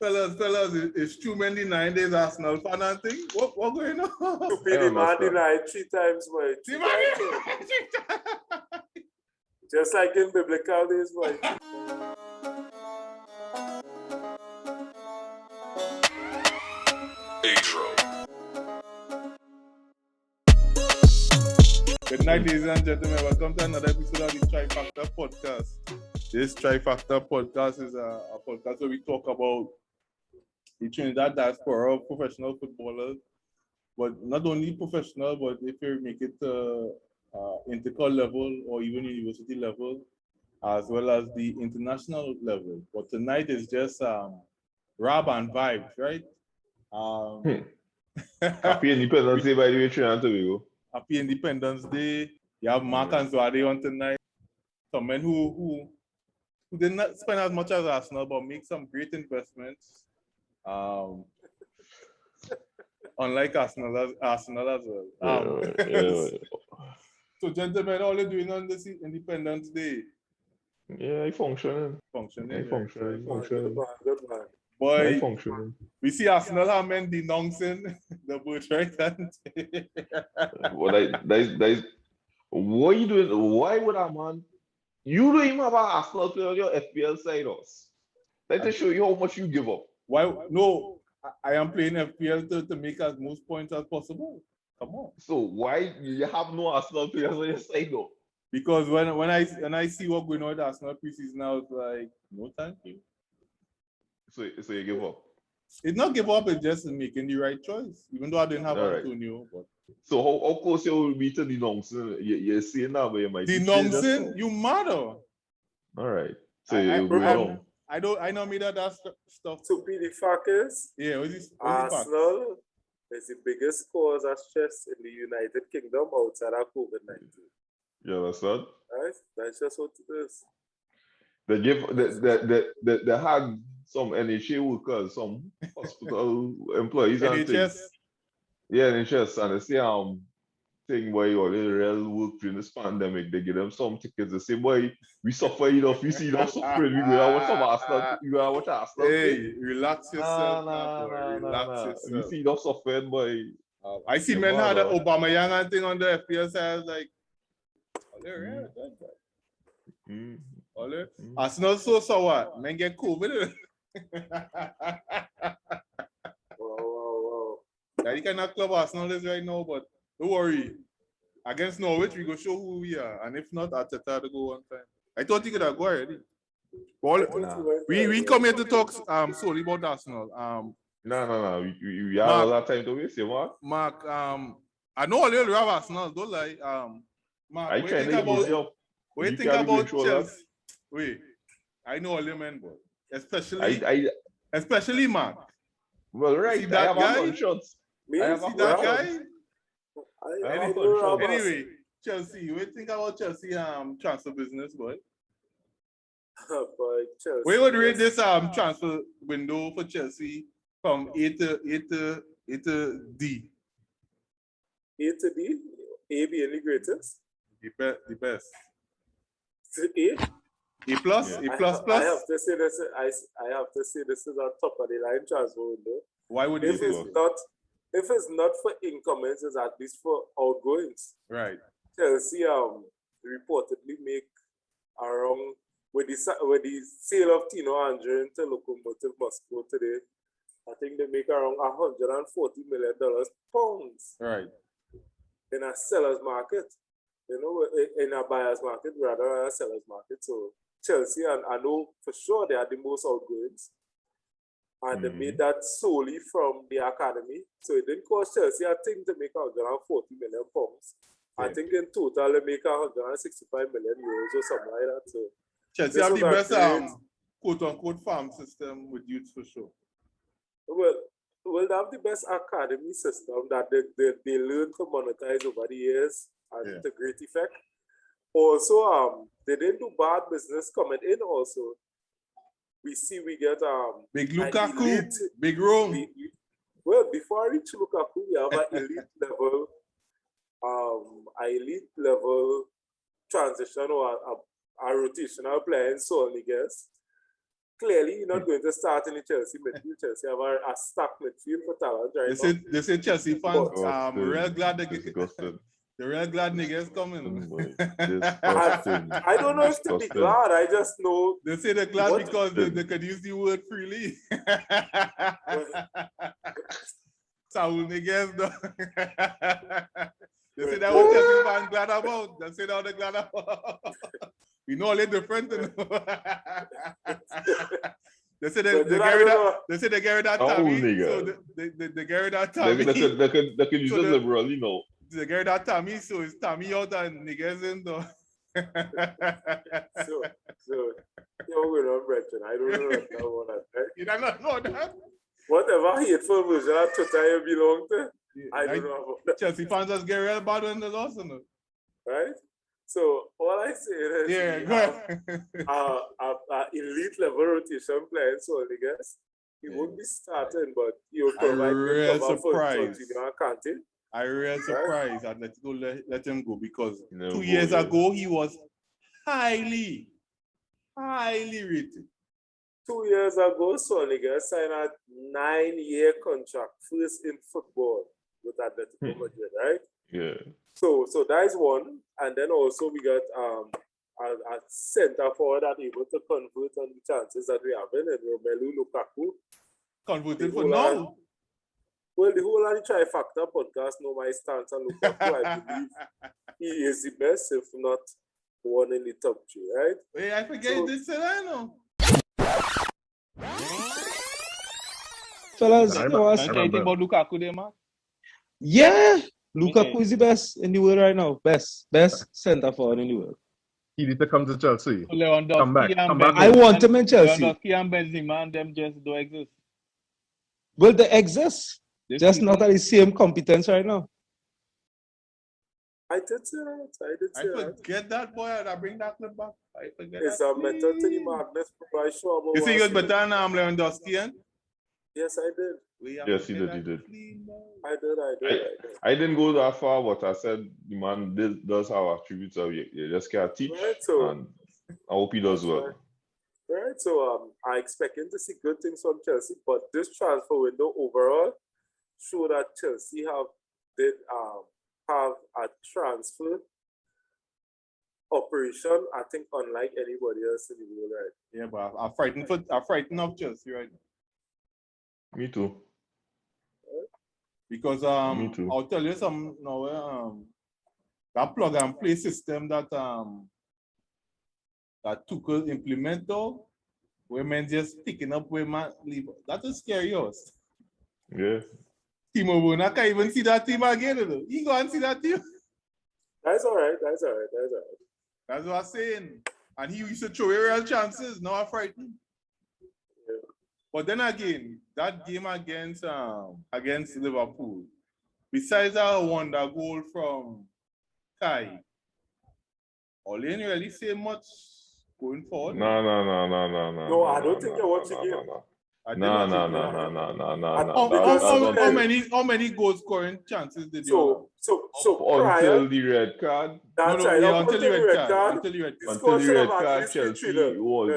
Fellas, is Truman denying there's Arsenal fan and thing? What going on? Stupid man denied 3 times, boy. Just like in biblical days, boy. Good night, ladies and gentlemen. Welcome to another episode of the Trifactor podcast. This Trifactor podcast is a podcast where we talk about the Trinidad diaspora of professional footballers, but not only professional, but if you make it intercol level or even university level, as well as the international level. But tonight is just rap and vibes, right? Happy Independence Day, by the way, Trinidad and Tobago. Happy Independence Day. You have Mark and Zwade on tonight. Some men who did not spend as much as Arsenal, but make some great investments. Unlike Arsenal as well. So, gentlemen, all you're doing on this Independence Day? Yeah, I functioning. Good man. Boy, we see Arsenal having denouncing the birthright. What are you doing? Why would I, man? You don't even have an Arsenal player on your FPL side, us. Let me show you how much you give up. Why? No, I am playing FPL to make as most points as possible. Come on. So why you have no Arsenal players on your side, though? Because when I see what going on with Arsenal preseason now, it's like, no, thank you. So you give up? It's not give up, it's just making the right choice. Even though I didn't have Antonio. But... So how close you will be to denouncing? You're saying that, but you might denouncing? You matter. All right. So you're going on. I know me that stuff. To be the fact is, Arsenal is the biggest cause of stress in the United Kingdom outside of COVID-19. You understand? Right? That's just what it is. They give they had some NHA workers, some hospital employees and things. Yeah, NHS, and they say thing where you already real work during this pandemic, they give them some tickets. They say, boy, we suffer enough, we see enough suffering, we go watch some Arsenal, you go watch Arsenal. Hey, relax yourself. Relax yourself. We see enough suffering, boy. I see men had an Obama Young thing on the FPS side, like, Arsenal so what? Men get COVID. Wow. That you cannot club Arsenal is right now, but don't worry. Against Norwich, we go show who we are. And if not, Arteta to go one time. I thought you could have go already. We come here to talk solely about Arsenal. No. We have all that time to waste, Mark. Mark, I know all you have Arsenal, don't lie. Mark, what do you think about Chelsea? Wait, I know all you men, but especially Mark. Well, right, see that guy? Anyway, Chelsea, what do you think about Chelsea transfer business, boy? Boy, Chelsea. We would rate this transfer window for Chelsea from A to D. A to D? A being the greatest? The best. A? A plus? Yeah. A plus? I have to say this. I have to say this is a top of the line transfer window. Why would you say so? If it's not for incomings, it's at least for outgoings. Right. Chelsea reportedly make around with the sale of Tino Andrew to Lokomotiv Moscow today. I think they make around $140 million pounds. Right. In a seller's market. You know, in a buyer's market rather than a seller's market. So Chelsea, and I know for sure they are the most outgoings. And they made that solely from the academy. So it didn't cost Chelsea, I think, to make $140 million pounds. I think in total they make €165 million or something like that. So Chelsea have the best quote-unquote farm system with youths for sure. Well, they have the best academy system that they learn to monetize over the years and to great effect. Also, they didn't do bad business coming in also. We get big Lukaku, big Rome. Well, before I reach Lukaku, we have an elite level transition or a rotational player in Sol Niguez. clearly you're not going to start in the Chelsea midfield. Chelsea have a stacked midfield for talent right now. They say Chelsea fans real glad Disgusting. they're real glad niggas coming. I don't know if to be glad. I just know they say they're glad because they could use the word freely. Saul niggas though. They say that what Chelsea fans glad about. They say that they're glad about. We know a little different. They say they get rid of Tommy. So they get rid of Tommy. They could use it liberal, you know. They get rid of Tommy, so it's Tommy out and niggas in though. So you're going on, Bretton. I don't know about that. Right? You don't know that? Whatever hateful version of Twitter you belong to, I don't know about that. Chelsea fans just get real bad when they lost, right? So all I say is elite level rotation playing, so I guess he won't be starting, but he'll provide cover for Jorginho and Kante. I'm real surprised and let him go because 2 years ago he was highly rated. 2 years ago, Soliga signed a 9-year contract, first in football with Atletico Madrid, right? Yeah. So that is one, and then also we got a center forward that able to convert on the chances that we have in Romelu Lukaku. Converted for now. Well, the whole of the Trifactor podcast know my stance on Lukaku. I believe he is the best, if not one in the top 3, right? Wait, I forget this Serrano. Fellas, anything about Lukaku there, man? Yeah, Lukaku is the best in the world right now. Best center forward in the world. He need to come to Chelsea. Come back. I want him in Chelsea. Lewandowski and Benzema, them just don't exist. Well, they exist. Just not at the same competence right now. I did say that. I forget that boy. I bring that clip back. I forget it's a method to the madness. I sure you see, you was better than Lewandowski, eh? Yes, I did. Yes, he did. I did. I didn't go that far, but I said the man does have attributes that you just can't teach. Right, so, and I hope he does well. Right, so I expect him to see good things from Chelsea, but this transfer window overall show that Chelsea did have a transfer operation, I think, unlike anybody else in the world, right? Yeah, but I'm frightened of Chelsea right now. Me too. Because I'll tell you some that plug and play system that Tuchel implement though, where men just picking up where man leave. That is scary us. Yeah. Timo Werner can't even see that team again. He go and see that team. That's all right. That's what I'm saying. And he used to throw real chances. Now I'm frightened. Yeah. But then again, that game against Liverpool, besides our wonder goal from Kai, all didn't really say much going forward. No. No, I don't think you're watching game. No. How many goal scoring chances did you have? So until the red card. That's right. Until the red card. Chelsea was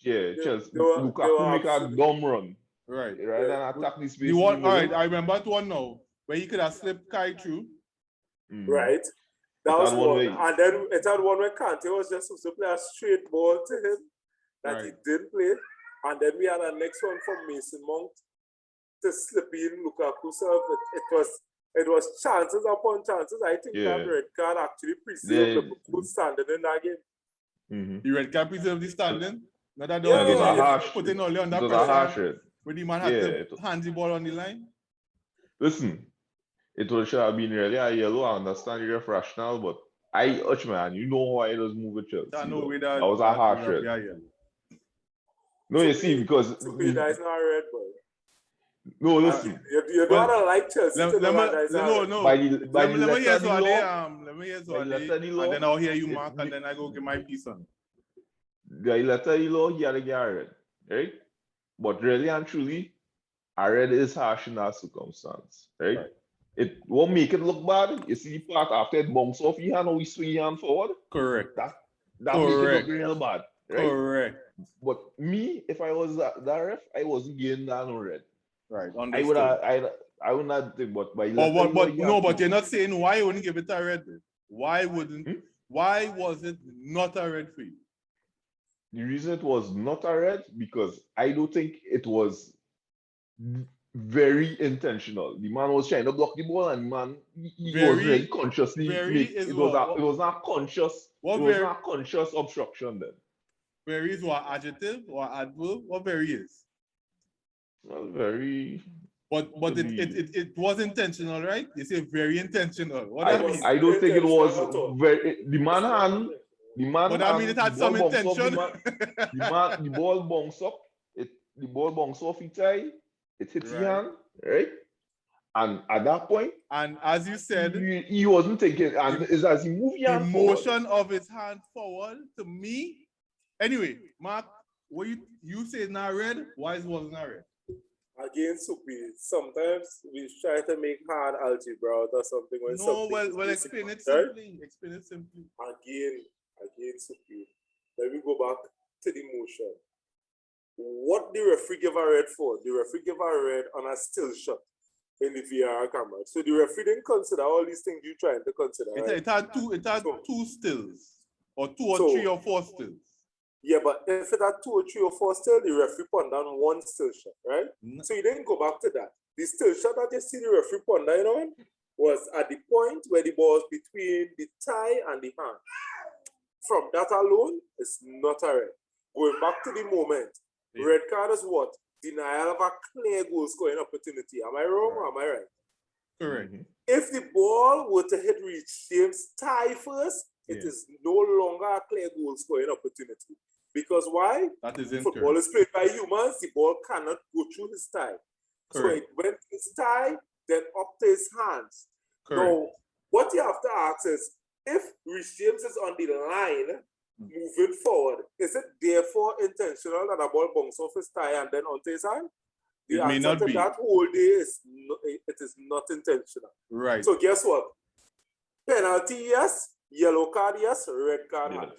Chelsea. Lukaku make a dumb run. Right. And attack this space. All right, I remember that one now, where he could have slipped Kai through. Right. That was one. And then it had one where Kante was just supposed to play a straight ball to him that he didn't play. And then we had a next one from Mason Mount to slip in Lukaku. So it was chances upon chances. I think that red card actually preserved Liverpool standing in that game. Mm-hmm. The red card preserved the standing? Not that putting all under pressure. When the man had to hand the ball on the line? Listen, it should have been really a yellow. I understand your rationale, but man, you know why it was moving Chelsea. That was a harsh red. Yeah. No, you see, because that is not red, boy. No, listen. You don't like Chelsea. No. Let me hear so and then I'll hear you, Mark, and then I go get my piece on. The letter law, he had a red, right? But really and truly, a red is harsh in that circumstance, right? It won't make it look bad. You see the part after it bounces off your hand or we swing your hand forward. Correct. That makes it look real bad, right? Correct. But me, if I was that ref, I wasn't getting that no red. Right. I would have, I would not think, but by but you're not saying why you wouldn't give it a red. Why wouldn't? Why was it not a red for you? The reason it was not a red because I don't think it was very intentional. The man was trying to block the ball, and man, he was very consciously. It was not conscious. It was not conscious obstruction then. Very is what adjective or adverb? What very is? Well, very. But it was intentional, right? You say very intentional. What that mean? I don't think it was very. The man. But that means it had some intention. The ball bounced up. The ball bounced off his thigh. It hit his hand, right? And at that point, and as you said, he wasn't thinking. And as he moved his hand forward, motion of his hand forward to me. Anyway, Mark, what you say not red? Why it wasn't red? Again, Supi, sometimes we try to make hard algebra out or something. Well, explain it simply. Explain it simply. Again, Supi. Let me go back to the motion. What the referee give a red for? The referee give a red on a still shot in the VAR camera. So the referee didn't consider all these things you're trying to consider. It had two stills, or two or three or four stills. Yeah, but if it had 2 or 3 or 4 still, the referee put down one still shot, right? So you didn't go back to that. The still shot that you see the referee put down on was at the point where the ball was between the thigh and the hand. From that alone, it's not a red. Going back to the moment, red card is what? Denial of a clear goal scoring opportunity. Am I wrong or am I right? Correct. If the ball were to hit Reece James' thigh first, it is no longer a clear goal scoring opportunity. Because why? That is football is played by humans. The ball cannot go through his thigh. Correct. So it went to his thigh, then up to his hands. Correct. Now, what you have to ask is, if Reece James is on the line, moving forward, is it therefore intentional that a ball bounces off his thigh and then onto his hand? The it may not be. That whole day is not intentional. Right. So guess what? Penalty, yes. Yellow card, yes. Red card, yes.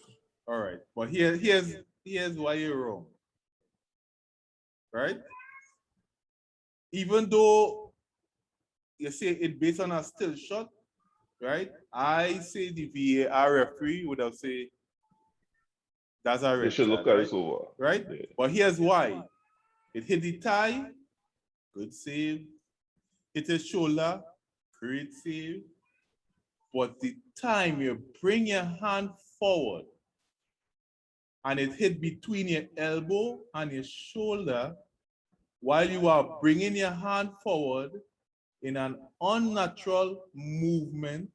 All right, but here's why you're wrong, right? Even though you say it based on a still shot, right? I say the VAR referee would have said that's a red. They should look at it over, right? Yeah. But here's why: it hit the thigh, good save. Hit his shoulder, great save. But the time you bring your hand forward and it hit between your elbow and your shoulder while you are bringing your hand forward in an unnatural movement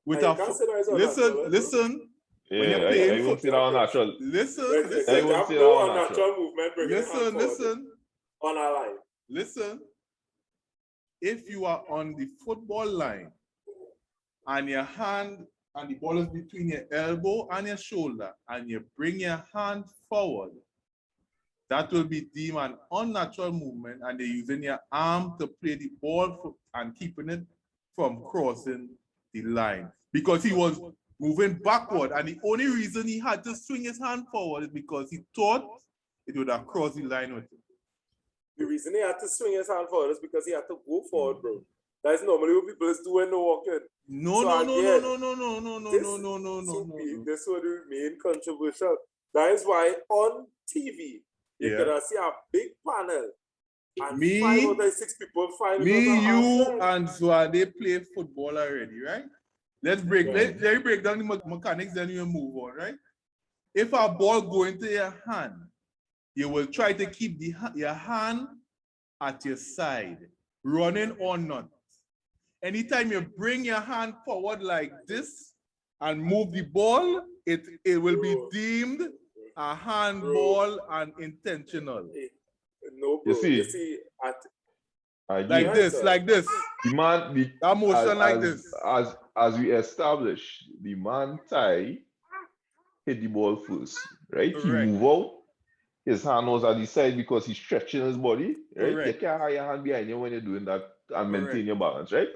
with listen. Yeah, when you're playing football, unnatural. Listen. Unnatural movement. Listen. On our line. Listen. If you are on the football line and your hand and the ball is between your elbow and your shoulder, and you bring your hand forward, that will be deemed an unnatural movement, and they're using your arm to play the ball and keeping it from crossing the line. Because he was moving backward, and the only reason he had to swing his hand forward is because he thought it would have crossed the line with him. The reason he had to swing his hand forward is because he had to go forward, bro. That's normally what people do when they walk in. No. This would remain controversial. That is why on TV, you can see a big panel. And 5 out of 6 people find you and Suade play football already, right? Let me break down the mechanics, then you move on, right? If a ball go into your hand, you will try to keep your hand at your side, running or not. Anytime you bring your hand forward like this and move the ball, it will be deemed a handball and intentional. No, bro. You see like this. The man, that motion like this. As we established, the man thigh hit the ball first, right? Correct. He move out. His hand was at the side because he's stretching his body, right? Correct. You can't have your hand behind you when you're doing that and maintain your balance, right?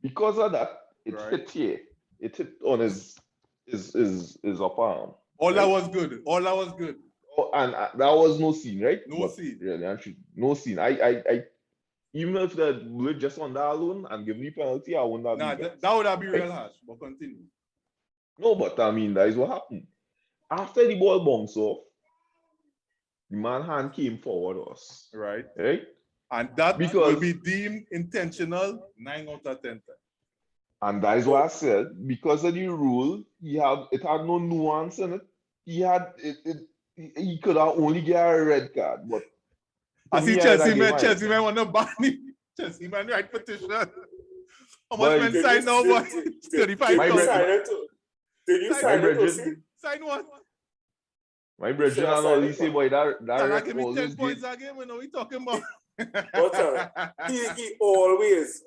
Because of that, it hit here. It hit on his upper arm. All that was good. All that was good. Oh, and that was no scene, right? No scene. Really, actually, no scene. I even if that were just on that alone and give me penalty, I wouldn't have. Nah, that would have been real harsh. But continue. No, but I mean, that is what happened. After the ball bounced off, the man hand came forward us. Right. Right? And that will be deemed intentional 9 out of 10 times. And that is what I said. Because of the rule, it had no nuance in it. He could have only get a red card. But I see Chelsea man want to ban him. Chelsea man write petition. How much men sign now? What? 35,000. Did you sign it? Sign what? My brethren and all he say, boy, that give me 10 points again. What are we talking about? But he always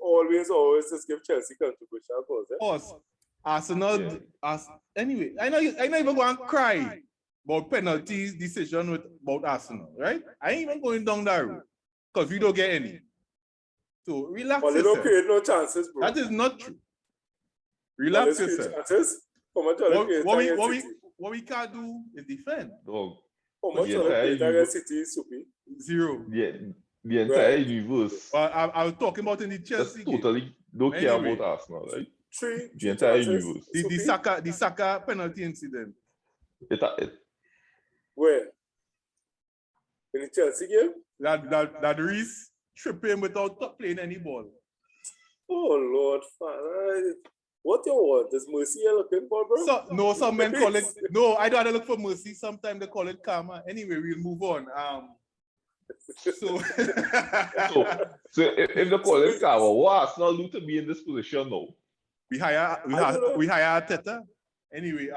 just give Chelsea contribution goals. Arsenal. Anyway, I know even go and cry about penalties decision about Arsenal, right? I ain't even going down that route because we don't get any. So relax. But they don't create no chances, bro. That is not true. Relax yourself. What we can't do is defend. Dog. How much against City is Soupy? 0. Yeah, the entire universe. I was talking about in the Chelsea game. Totally don't care about Arsenal, right? The entire universe. The Saka penalty incident. Where? In the Chelsea game? That Reece tripping without playing any ball. Oh Lord, what you want? Is Mercy you're looking for, bro? Some men call it. No, I don't look for mercy. Sometimes they call it karma. Anyway, we'll move on. So if they call it karma, what Arsenal do to be in this position now? We hire Arteta. Anyway,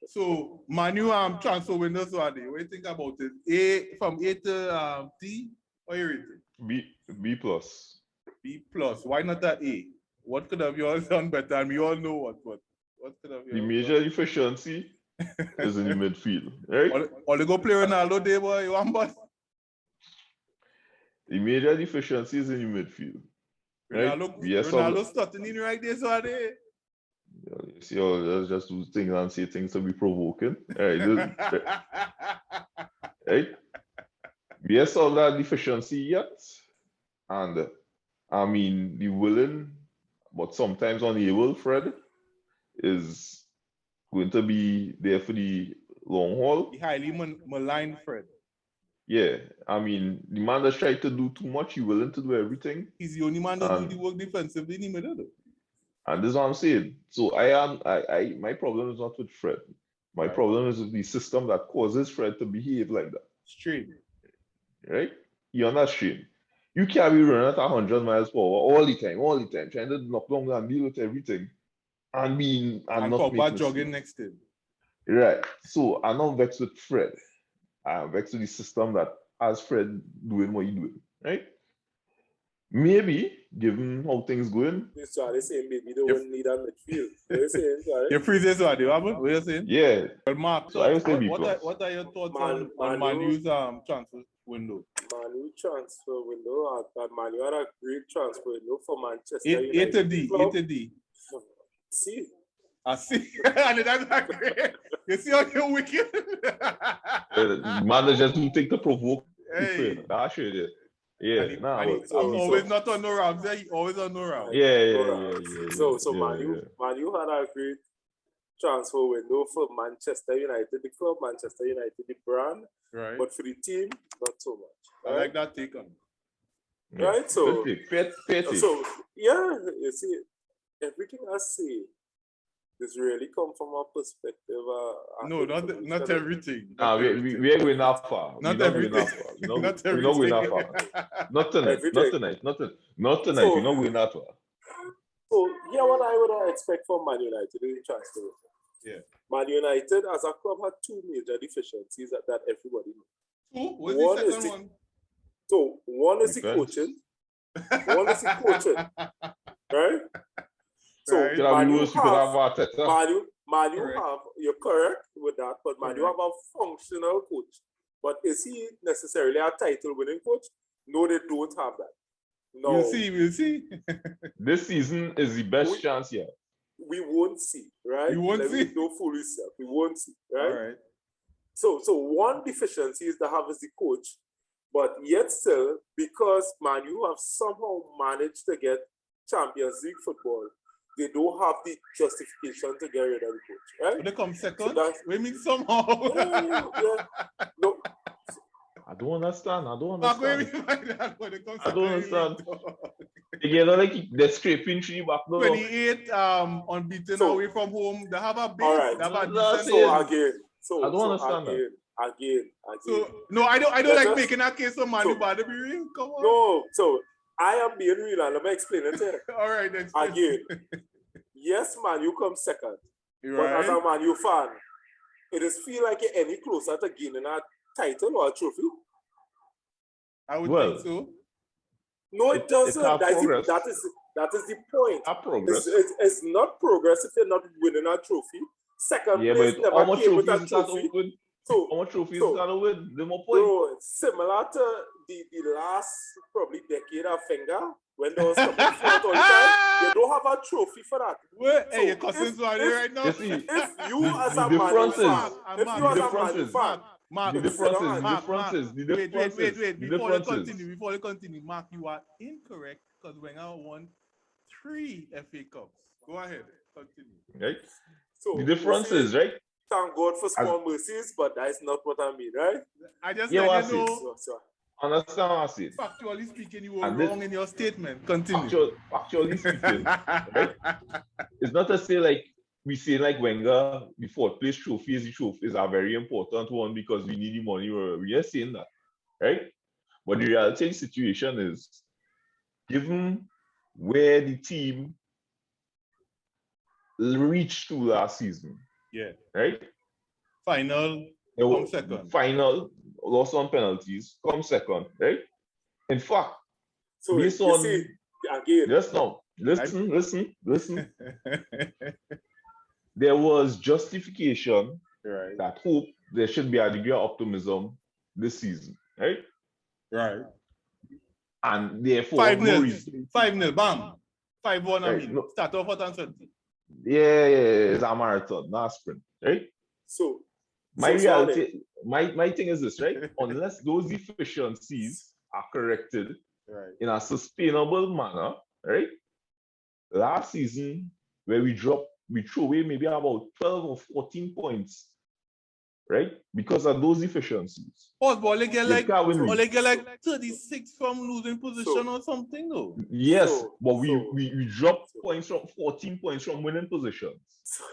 so Manu transfer windows are they? What do you think about it? From A to D? What you rating? B plus. B plus. Why not that A? What could have you all done better? And we all know what could have you the major deficiency is in the midfield, right? Or they go play Ronaldo there, boy. You want but the major deficiency is in the midfield. Right? Ronaldo starting in right there, so are they? You see, let's just do things and say things to be provoking. Right? Right? We saw that deficiency yet, and I mean the willing, but sometimes unable Fred is going to be there for the long haul. The highly maligned Fred. Yeah, I mean the man that's trying to do too much, he's willing to do everything. He's the only man that do the work defensively in the middle. And this is what I'm saying. So my problem is not with Fred. My problem is with the system that causes Fred to behave like that. Straight. Right? You're not straight. You can't be running at 100 miles per hour all the time, trying to knock down and deal with everything. And not Pogba jogging next to him. Right. So I'm not vexed with Fred. I'm vexed with the system that has Fred doing what he's doing. Right? Maybe, given how things going. So they say maybe they won't need a midfield. What you saying? Your freezes what are you saying? Yeah. Well, Mark, so I would say what are your thoughts on Manu's transfer window? Manu transfer window. Manu had a great transfer window for Manchester United. A to D. See. I see. And that's great. You see how you're wicked? Managers do take the provoke. Hey. That's sure it. Yeah, I'm always not on no rounds. He always on no rounds. Yeah. So Manu had a great transfer window for Manchester United, the club, Manchester United, the brand. Right. But for the team, not so much. I like that take on. Right, so petty. So yeah, you see, everything I say this really come from a perspective. No, not everything. We are going that far. Not everything. Not everything. We're not going that far. Not tonight. Not tonight. We're not going that far. So yeah, what I would expect from Man United in transfer. Yeah. Man United as a club had two major deficiencies that everybody knows. Two? What's the second one? So one is the coaching. Right? So Manu have, you're correct with that, but Manu have a functional coach. But is he necessarily a title winning coach? No, they don't have that. No. We'll see. This season is the best chance here. we won't see, right? You won't see? Don't fool yourself. We won't see, right? All right. So one deficiency is to have as the coach, but yet still, because Man U have somehow managed to get Champions League football, they don't have the justification to get rid of the coach, right? When they come second, So we mean somehow. No, I don't understand. Mark, what do you mean by that? When they come I don't second, understand. Again, like they're scraping three back. No. 28 unbeaten away from home. They have a base. All right. They have a That's decent it. base. I don't understand that. Again. So no, I don't Let like us- making that case of Man so- U bad to be real. Come on. No, so I am being real and let me explain it to you. All right, then. Again, yes, Man U come second, You're but as a right. Man U fan, it is feel like you're any closer to gaining a title or a trophy. I would Well, think so. No, it doesn't. have That is progress. the point. Our progress. It's not progress if you're not winning a trophy. Second Yeah, place but how never much came with a trophies is that to trophy. win? So, How much trophies so- is that to win? The more points. bro, similar to the last probably decade of Wenger, when they was coming fourth all the time, they don't have a trophy for that. Wait, So hey, you're cussing if- somebody if- right now. You see, If you The- as the a Man U difference is- fan, if you the as a Man U difference fan, is- Mark, the sit difference down is, and- the difference is, the difference is, wait. the Before you difference is, continue, Mark, you are incorrect because Wenger won 3 FA Cups. Go ahead, continue. right? so The difference you see, is, right? thank God for small mercies, but that is not what I mean, right? I just Yeah, let what's you it? know, So Understand what I said? factually speaking, you were And this- wrong in your statement. Continue. Factually speaking, right? It's not to say like we say like Wenger, the fourth place trophy is a very important one because we need the money. We are saying that, right? But the reality of the situation is, given where the team reached to last season, Yeah. right? Final, They come were second. final, lost on penalties, come second, right? In fact, based you on see, again, just now, listen. There was justification Right. that hope there should be a degree of optimism this season, right? Right. And therefore, 5-0. no reason. 5-0, bam. 5-1, I Right, mean. no. Start off at answer. Yeah, it's a marathon, not a sprint, right? so My so reality, my thing is this, right? Unless those deficiencies are corrected Right. in a sustainable manner, right? Last season, where we threw away maybe about 12 or 14 points, right? Because of those deficiencies. Oh, but they get like, can't win or league. they get like 36 from losing position or something, though. Yes, So- but we so- we dropped so- points from 14 points from winning positions. So,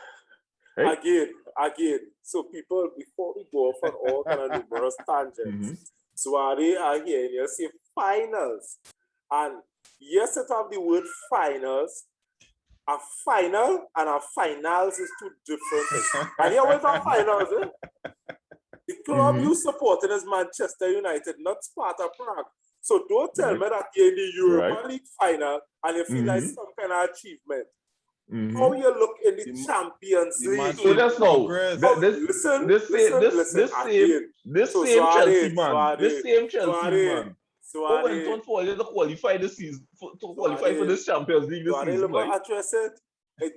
Right? again. So people, before we go off on all kind of numerous tangents, Mhm. Suare are here and you say finals. And yes, it have the word finals. A final and a finals is two different things. And here with a finals, the club you supported is Manchester United, not Sparta Prague. So don't tell me that you're in the Europa League final and you feel like some kind of achievement. Mhm. How you look in the The Champions the League? man- So that's now Progress. Listen, this So same Chelsea Suarez, man, this same Chelsea man, who went on Suarez, for to qualify this season to qualify for this Champions League this Suarez, season, let me right? address it.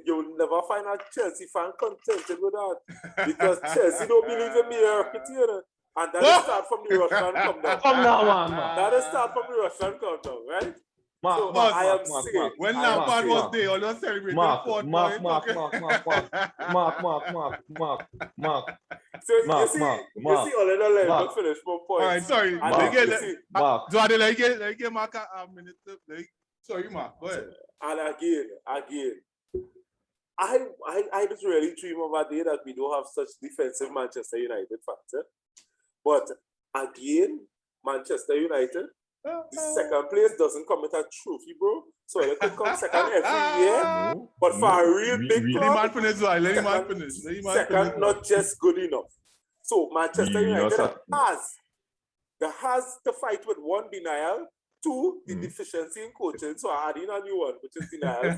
You'll never find a Chelsea fan contented with that because Chelsea don't believe in mediocrity, you know? And that is start from the Russian come down. Come now, man. That is start from the Russian come down, right? Mark, So, Mark, I Mark, am Mark, saying- Mark, When I Lampard am was saying- there, all those celebrating Mark, fourth Mark, point, Mark, okay? Mark, So you see, you see, all in the let me finish my point. All right, sorry. And Mark. then you Let- see, Mark. So let get Mark a minute. Sorry, Mark. Go ahead. and again, I just really dream of a day that we don't have such defensive Manchester United fans. But again, Manchester United, the second place doesn't come with a trophy, bro. So they could come second every year. No, But for a real big we- Let him man club, finish. Let him man second, finish. Let him man second finish. not just good enough. So Manchester We United also- has to fight with one denial, two the Mhm. deficiency in coaching. So I add in a new one, which is denial first.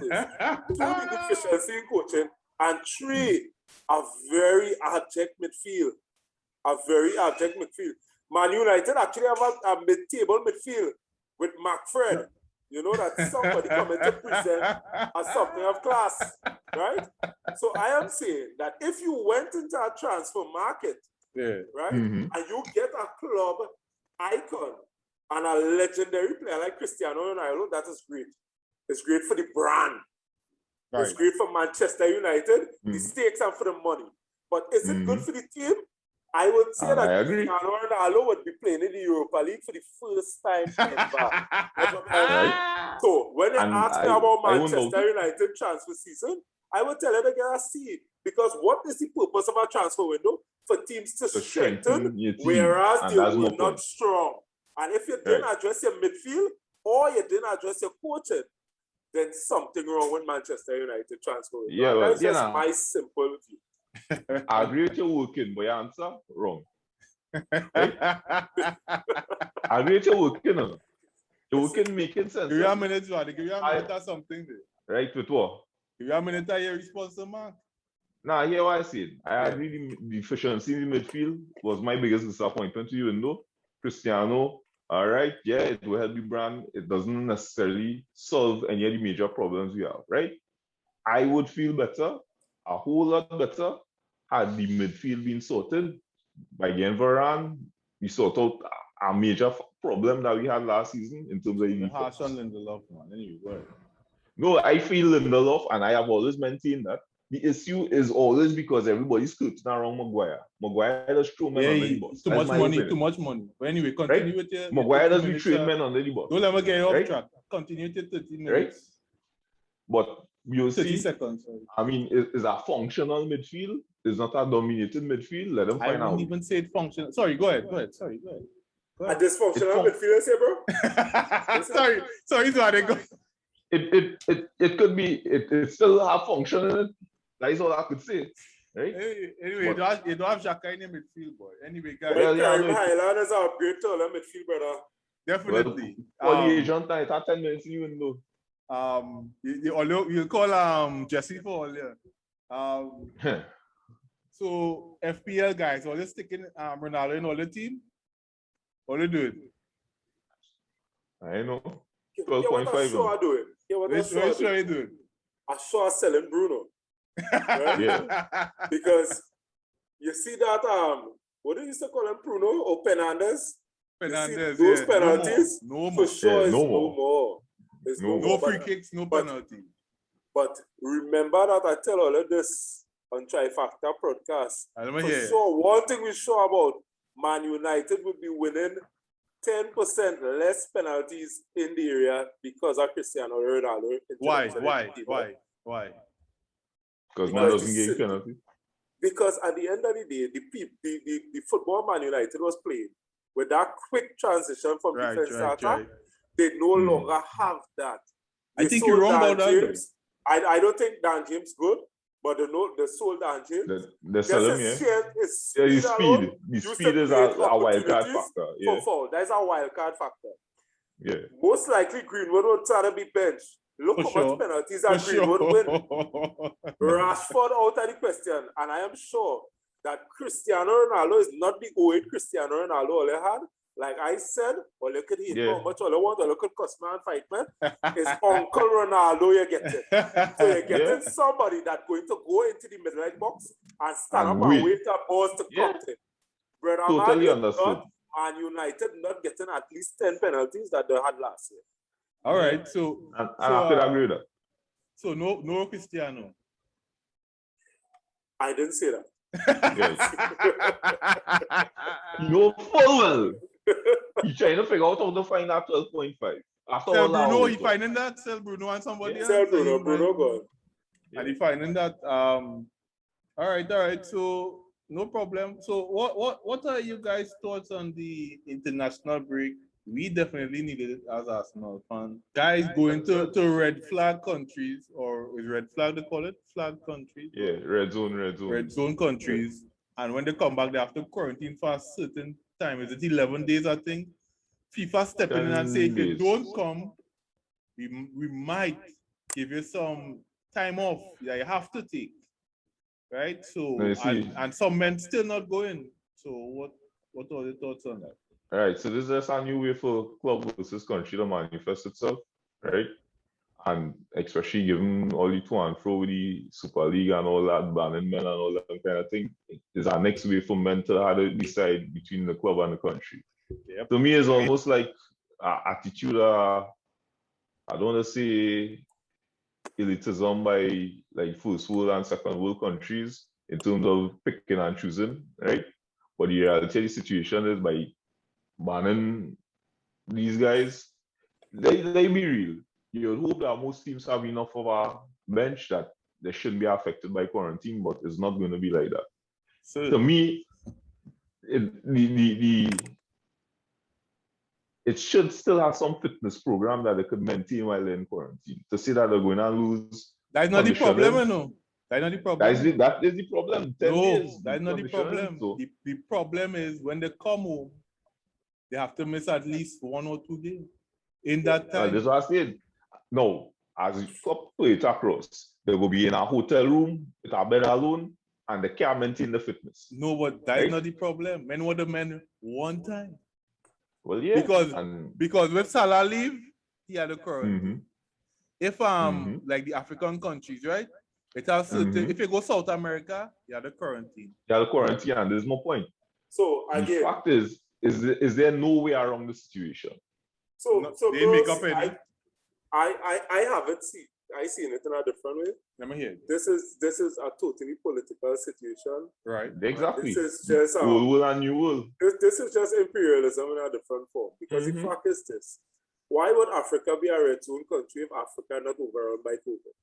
Two the deficiency in coaching, and three a very abject midfield. Man United actually have a mid-table midfield with McFred, You know that somebody coming to present as something of class, right? So I am saying that if you went into a transfer market, right, and you get a club icon and a legendary player like Cristiano Ronaldo, that is great. It's great for the brand. Right. It's great for Manchester United, the stakes and for the money. But is it good for the team? I would say that Cristiano Ronaldo would be playing in the Europa League for the first time ever. Right. So when they ask me about Manchester United transfer season, I would tell them to get a seat. Because what is the purpose of a transfer window? For teams to strengthen, whereas they were not strong. And if you didn't address your midfield or you didn't address your coaching, then something wrong with Manchester United transfer window. Yeah, well, that's just my simple view. I agree with your working, but your answer wrong. Right? I agree with your working. Your working making sense. Give you a minute, Johnny. Give you a minute or something there. Right, with what? Give you a minute to your response, man. Nah, hear what I said. I agree the efficiency in the midfield was my biggest disappointment to you, know. Cristiano, all right, yeah, it will help the brand. It doesn't necessarily solve any of the major problems we have, right? I would feel better, a whole lot better, had the midfield been sorted by the Varane. We sort out a major problem that we had last season in terms of harsh on Lindelof, man. Anyway, no, I feel Lindelof, and I have always maintained that the issue is always because everybody's skirting around Maguire. Maguire does throw men under the bus. Too much money. But anyway, continue with your... Maguire does be throwing men under the bus. Don't let me get you off track. Continue to 30 minutes. Right? But you'll 30 see, seconds. Sorry. I mean, it's a functional midfield. It's not a dominated midfield. Let them find out. I wouldn't even say it functional. Sorry, go ahead. Sorry, go ahead. A dysfunctional midfield, say, bro? sorry, go. It could be, it still have function in it. That is all I could say. Right? Anyway, you don't have Xhaka in your midfield, boy. Anyway, guys. Well, Highlanders are upgrade to our midfield, brother. Definitely. Well, the agent time, it's 10 minutes, you know. You call Jesse for all, yeah. So FPL guys, are they sticking Ronaldo in all the team? What they doing? I know. 12.5. What I saw doing. What you doing? I saw selling Bruno. Right? Yeah. Because you see that what do you used to call him, Bruno or Fernandez? Those penalties no more. For sure is no more. It's no free kicks, no penalty. But remember that I tell all of this on Trifactor podcast. For sure, one thing we sure about, Man United will be winning 10% less penalties in the area because of Cristiano Ronaldo. Why? Because man doesn't get penalty. Because at the end of the day, the football Man United was playing with that quick transition from defense to attack. They no longer have that. I think you're wrong about that. I don't think Dan James good, but they sold Dan James. The sell him, his speed. The speed is a wildcard factor. Yeah. That is a wildcard factor. Yeah. Most likely Greenwood would try to be benched. Look how much penalties that Greenwood win. Rashford out of the question. And I am sure that Cristiano Ronaldo is not the 08 Cristiano Ronaldo all he had. Like I said, or look at him, how much all I want, or look at Cosman and fight, man. It's Uncle Ronaldo you're getting. So you're getting somebody that's going to go into the middle line box and stand up and wait for balls to come in. Brother, totally understood. And United not getting at least 10 penalties that they had last year. All right, so I could agree with that. So no Cristiano. I didn't say that. No full well. He's trying to figure out how to find that 12.5. After Sell Bruno, he finding that. Sell Bruno and somebody else. Sell Bruno gone. And he finding that. All right. So no problem. So what are you guys' thoughts on the international break? We definitely needed it as Arsenal fans. Guys going to red flag countries, or is red flag they call it? Flag countries? Yeah, red zone. Red zone countries. And when they come back, they have to quarantine for a certain time. Is it 11 days, I think? FIFA stepping in and saying, if you don't come, we might give you some time off that you have to take. Right? So, and some men still not going. So what are your thoughts on that? All right, so this is just a new way for club versus country to manifest itself. right? And especially given all the to and fro with the Super League and all that, banning men and all that kind of thing, is our next way for men to have to decide between the club and the country. Yep. To me, it's almost like an attitude I don't want to say elitism by like first world and second world countries in terms of picking and choosing, right? But the reality of the situation is by banning these guys, they be real. You would hope that most teams have enough of a bench that they shouldn't be affected by quarantine, but it's not going to be like that. So To me, it should still have some fitness program that they could maintain while they're in quarantine. To say that they're going to lose. that's not the problem, no. That's not the problem. That is the problem. 10 No, days, that's not the problem. So. The problem is when they come home, they have to miss at least 1 or 2 days. In that time. That's what I said. No, as you play it across, they will be in a hotel room with a bed alone, and they can't maintain the fitness. No, but that's not the problem. Men want the men one time. Well, yeah. Because with Salah leave, he had a quarantine. If like the African countries, right? It has certain, if you go South America, you have the quarantine. You have the quarantine, and there's no point. So again, the fact is there no way around the situation? So they bros, make up any. I haven't seen. I seen it in a different way. Let me hear. This is a totally political situation. Right. Exactly. This is just old world and new world. This is just imperialism in a different form. Because the fact is this: why would Africa be a red zone country if Africa not overrun by COVID?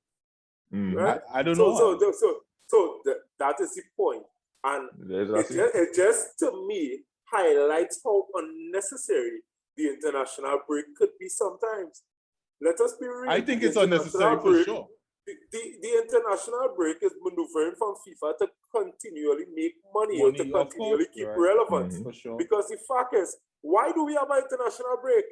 Right? I don't know. So that is the point, and it just to me highlights how unnecessary the international break could be sometimes. Let us be real. I think it's unnecessary for sure. The international break is maneuvering from FIFA to continually make money or to continually keep relevance. For sure. Because the fact is, why do we have an international break?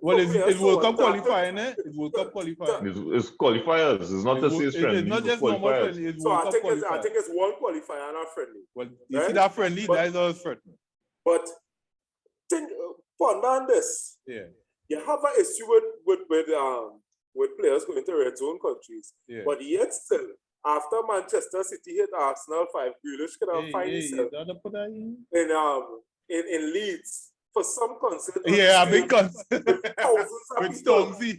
Well, it's World Cup qualifying, eh? It's World Cup qualifying. It's qualifiers. It's not the same friendly. It's not just normal friendly. It's so World I think it's one qualifier and a friendly. Well, you see that friendly, that is our friendly. But think, ponder on this. Yeah. You have an issue with players going to red zone countries. Yeah. But yet still, after Manchester City hit Arsenal 5, Grealish could have find himself in Leeds for some concert. Yeah, a big concert. With Stormzy.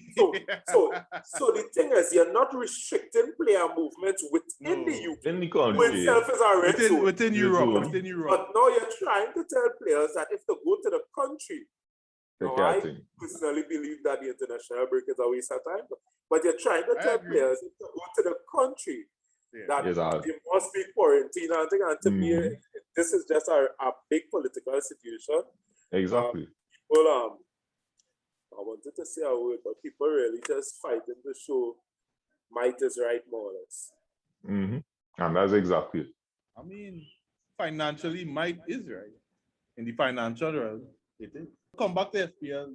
So the thing is, you're not restricting player movements within the UK. In the country. Itself is a red zone. Within Europe. But now you're trying to tell players that if they go to the country, I personally believe that the international break is a waste of time. But you're trying to tell players if they go to the country that they must be quarantined. And to me, this is just a big political situation. Exactly. I wanted to say a word, but people really just fighting to show might is right, more or less. And that's exactly it. I mean, financially, might is right. In the financial realm, it is. Come back to FPL.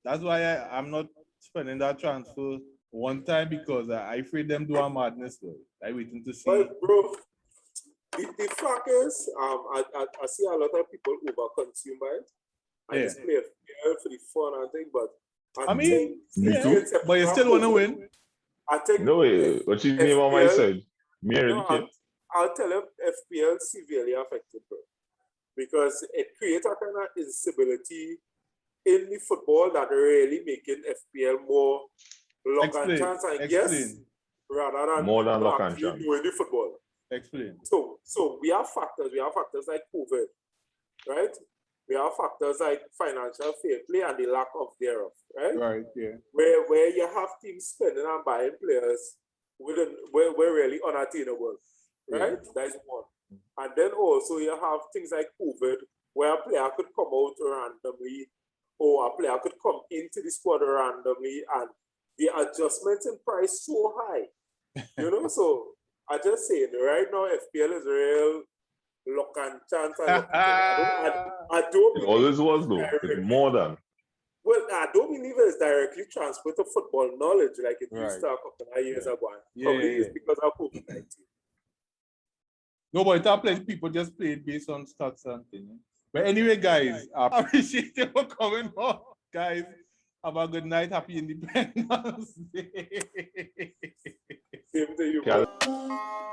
That's why I'm not spending that transfer one time, because I afraid them do a madness though. I waiting to see. But bro, the fact is, I see a lot of people overconsume by it. I just play FPL for the fun and thing, but I mean, but you still want to win. I think no way. What you name on my side? I'll tell you, FPL severely affected, bro. Because it creates a kind of instability in the football that really making FPL more luck and chance, I guess, rather than more than luck and chance doing the football. Explain. So we have factors. We have factors like COVID, right? We have factors like financial fair play and the lack of thereof, right? Right. Yeah. Where you have teams spending and buying players were really unattainable, right? Yeah. That's one. And then also you have things like COVID, where a player could come out randomly, or a player could come into the squad randomly, and the adjustments in price so high. So I just say right now FPL is real luck and chance. I don't it always was though. It's more than. Well, I don't believe it's directly transferred to football knowledge like it used to a couple of years ago. Probably it's because of COVID-19. No, but people just play it based on stats and things. But anyway, guys, I appreciate you for coming on, guys. Have a good night. Happy Independence Day. Same to you. Cal-